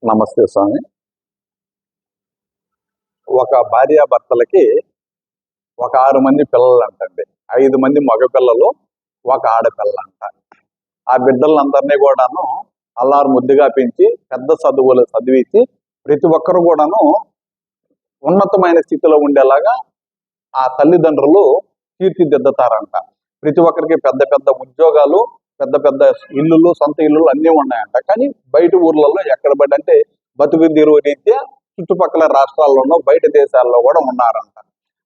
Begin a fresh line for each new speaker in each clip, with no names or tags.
నమస్తే స్వామి. ఒక భార్యాభర్తలకి ఒక 6 మంది పిల్లలు అంటండి. 5 మంది మగ పిల్లలు, ఒక ఆడపిల్ల అంట. ఆ బిడ్డలందరినీ కూడాను అల్లారు ముద్దుగా పెంచి పెద్ద చదువులు చదివించి ప్రతి ఒక్కరు కూడాను ఉన్నతమైన స్థితిలో ఉండేలాగా ఆ తల్లిదండ్రులు తీర్చిదిద్దుతారంట. ప్రతి ఒక్కరికి పెద్ద పెద్ద ఉద్యోగాలు, పెద్ద పెద్ద ఇల్లులు, సొంత ఇల్లులు అన్నీ ఉన్నాయంట. కానీ బయట ఊర్లలో ఎక్కడ పడి అంటే బతుకు తెరువు రీత్యా చుట్టుపక్కల రాష్ట్రాల్లోనూ బయట దేశాల్లో కూడా ఉన్నారంట.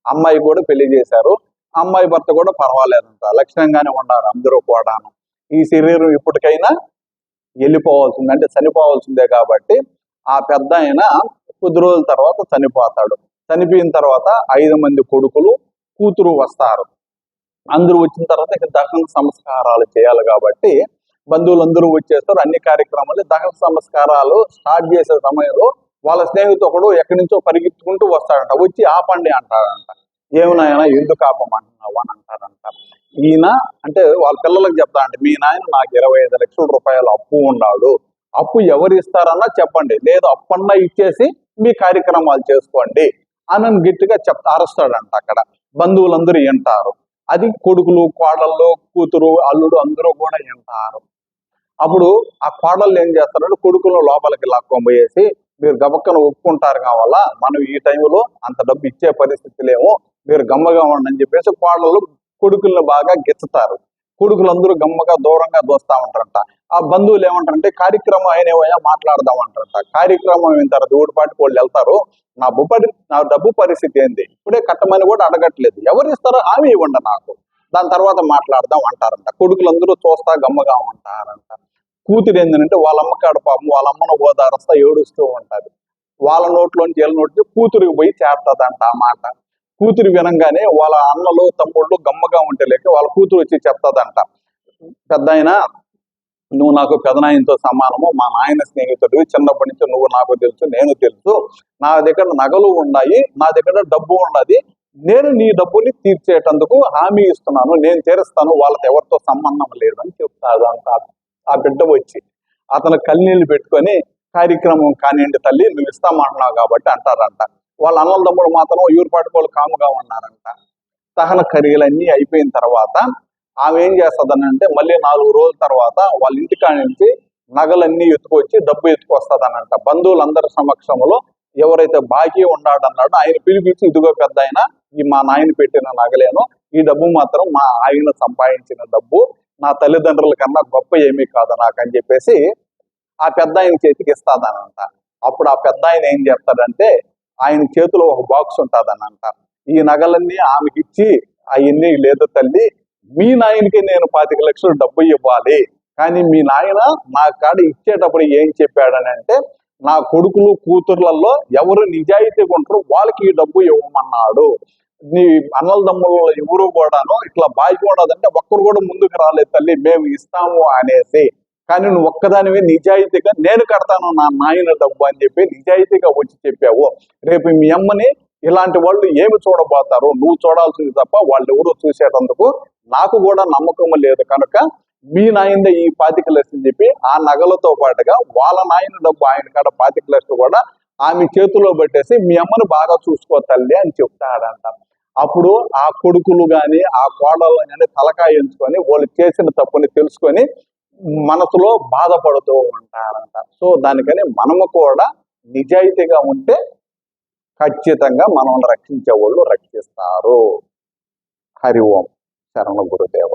అమ్మాయి కూడా పెళ్లి చేశారు. అమ్మాయి భర్త కూడా పర్వాలేదంట, లక్షణంగానే ఉన్నారు అందరూ కూడాను. ఈ శరీరం ఇప్పటికైనా వెళ్ళిపోవాల్సిందే, అంటే చనిపోవాల్సిందే. కాబట్టి ఆ పెద్ద ఆయన కొద్ది రోజుల తర్వాత చనిపోతాడు. చనిపోయిన తర్వాత 5 మంది కొడుకులు, కూతురు వస్తారు. అందరూ వచ్చిన తర్వాత ఇక దహన సంస్కారాలు చేయాలి కాబట్టి బంధువులందరూ వచ్చేస్తారు. అన్ని కార్యక్రమాలు, దహన సంస్కారాలు స్టార్ట్ చేసే సమయంలో వాళ్ళ స్నేహితుడు ఎక్కడి నుంచో పరిగెత్తుకుంటూ వస్తాడంట. వచ్చి ఆపండి అంటాడంట. ఏమన్నాయన ఎందుకు ఆపమంటున్నావు అని అంటారంట. ఈయన అంటే వాళ్ళ పిల్లలకు చెప్తాడంట, మీ నాయన నాకు 25 లక్షల రూపాయలు అప్పు ఉన్నాడు, అప్పు ఎవరు ఇస్తారన్నా చెప్పండి, లేదు అప్పన్నా ఇచ్చేసి మీ కార్యక్రమాలు చేసుకోండి అని గట్టిగా అరుస్తాడంట. అక్కడ బంధువులందరూ వింటారు. అది కొడుకులు, కోడళ్ళు, కూతురు, అల్లుడు అందరూ కూడా వింటారు. అప్పుడు ఆ కోడళ్ళు ఏం చేస్తారంటే కొడుకులను లోపలికి లాక్కొని పోయేసి, మీరు గబక్కన ఒప్పుకుంటారు కావాలా, మనం ఈ టైంలో అంత డబ్బు ఇచ్చే పరిస్థితి లేవు, మీరు గమ్మగా ఉండండి అని చెప్పేసి కోడళ్ళు కొడుకులను బాగా గిచ్చుతారు. కొడుకులందరూ గమ్మగా దూరంగా దోస్తా ఉంటారంట. ఆ బంధువులు ఏమంటారంటే కార్యక్రమం అయినవయ్యా మాట్లాడదామంటారంట. కార్యక్రమం అయిన తర్వాత ఊడిపాటికి వాళ్ళు వెళ్తారు. నా డబ్బు పరిస్థితి ఏంది, ఇప్పుడే కట్టమని కూడా అడగట్లేదు, ఎవరు ఇస్తారో హామీ ఇవ్వండి నాకు, దాని తర్వాత మాట్లాడదాం అంటారంట. కొడుకులందరూ చూస్తా గమ్మగా ఉంటారంట. కూతురు ఏంటంటే వాళ్ళ అమ్మకాడ పాపం వాళ్ళ అమ్మను ఓదారస్తా ఏడుస్తూ ఉంటది. వాళ్ళ నోట్లోంచి వీళ్ళ నోటి కూతురికి పోయి చేరుతుందంట ఆ మాట. కూతురు వినంగానే వాళ్ళ అన్నలు, తమ్ముళ్ళు గమ్మగా ఉంటే లేక వాళ్ళ కూతురు వచ్చి చెప్తాదంట, పెద్ద ఆయన నువ్వు నాకు పెదనాయనతో సమానము, మా నాయన స్నేహితుడివి, చిన్నప్పటి నుంచి నువ్వు నాకు తెలుసు, నేను తెలుసు, నా దగ్గర నగలు ఉన్నాయి, నా దగ్గర డబ్బు ఉన్నది, నేను నీ డబ్బుని తీర్చేటందుకు హామీ ఇస్తున్నాను, నేను తీరుస్తాను, వాళ్ళతో ఎవరితో సంబంధం లేదని చెప్తాడు అంట. ఆ బిడ్డ వచ్చి అతను కన్నీళ్లు పెట్టుకొని కార్యక్రమం కానివ్వండి తల్లి, నువ్వు ఇస్తామంటున్నావు కాబట్టి అంటారంట. వాళ్ళ అన్నల తమ్ముడు మాత్రం ఊరిపాటుకోలు కాముగా ఉన్నారంట. దహన క్రియలన్నీ అయిపోయిన తర్వాత ఆమె ఏం చేస్తుందని అంటే మళ్ళీ 4 రోజుల తర్వాత వాళ్ళ ఇంటికాడ నుంచి నగలన్నీ ఎత్తుకొచ్చి డబ్బు ఎత్తుకొస్తుందనంట. బంధువులందరి సమక్షంలో ఎవరైతే బాకీ ఉన్నాడన్నాడో ఆయన పిలిపించి, ఇదిగో పెద్ద ఆయన, ఈ మా నాయన పెట్టిన నగలేను, ఈ డబ్బు మాత్రం మా ఆయన సంపాదించిన డబ్బు, నా తల్లిదండ్రుల కన్నా గొప్ప ఏమీ కాదు నాకు అని చెప్పేసి ఆ పెద్ద ఆయన చేతికి ఇస్తాదనంట. అప్పుడు ఆ పెద్ద ఆయన ఏం చేస్తాడంటే ఆయన చేతిలో ఒక బాక్స్ ఉంటుందనంట. ఈ నగలన్నీ ఆమెకి ఇచ్చి, అవన్నీ లేదు తల్లి, మీ నాయనకి నేను 25 లక్షలు డబ్బు ఇవ్వాలి, కానీ మీ నాయన నా కాడ ఇచ్చేటప్పుడు ఏం చెప్పాడని అంటే నా కొడుకులు కూతుర్లలో ఎవరు నిజాయితీగా ఉంటారో వాళ్ళకి ఈ డబ్బు ఇవ్వమన్నాడు, నీ అన్నల దమ్ములలో ఎవరు కూడాను ఇట్లా బాకీ ఉండదంటే ఒక్కరు కూడా ముందుకు రాలేదు తల్లి, మేము ఇస్తాము అనేసి, కానీ నువ్వు ఒక్కదానివే నిజాయితీగా నేను కడతాను నా నాయన డబ్బు అని చెప్పి నిజాయితీగా వచ్చి చెప్పావు. రేపు మీ అమ్మని ఇలాంటి వాళ్ళు ఏమి చూడబోతారు, నువ్వు చూడాల్సింది తప్ప వాళ్ళు ఎవరు చూసేటందుకు నాకు కూడా నమ్మకం లేదు, కనుక మీ నాయన ఈ 25 లక్షలు చెప్పి ఆ నగలతో పాటుగా వాళ్ళ నాయన డబ్బు ఆయన కాడ 25 లక్షలు కూడా ఆమె చేతిలో పెట్టేసి మీ అమ్మను బాగా చూసుకో తల్లి అని చెప్తాడంట. అప్పుడు ఆ కొడుకులు గాని ఆ కోడలు కానీ తలకాయ ఎంచుకొని వాళ్ళు చేసిన తప్పుని తెలుసుకొని మనసులో బాధపడుతూ ఉంటారంట. సో దానికని మనము కూడా నిజాయితీగా ఉంటే ఖచ్చితంగా మనల్ని రక్షించే వాళ్ళు రక్షిస్తారు. హరి ఓం. శరణ గురుదేవ.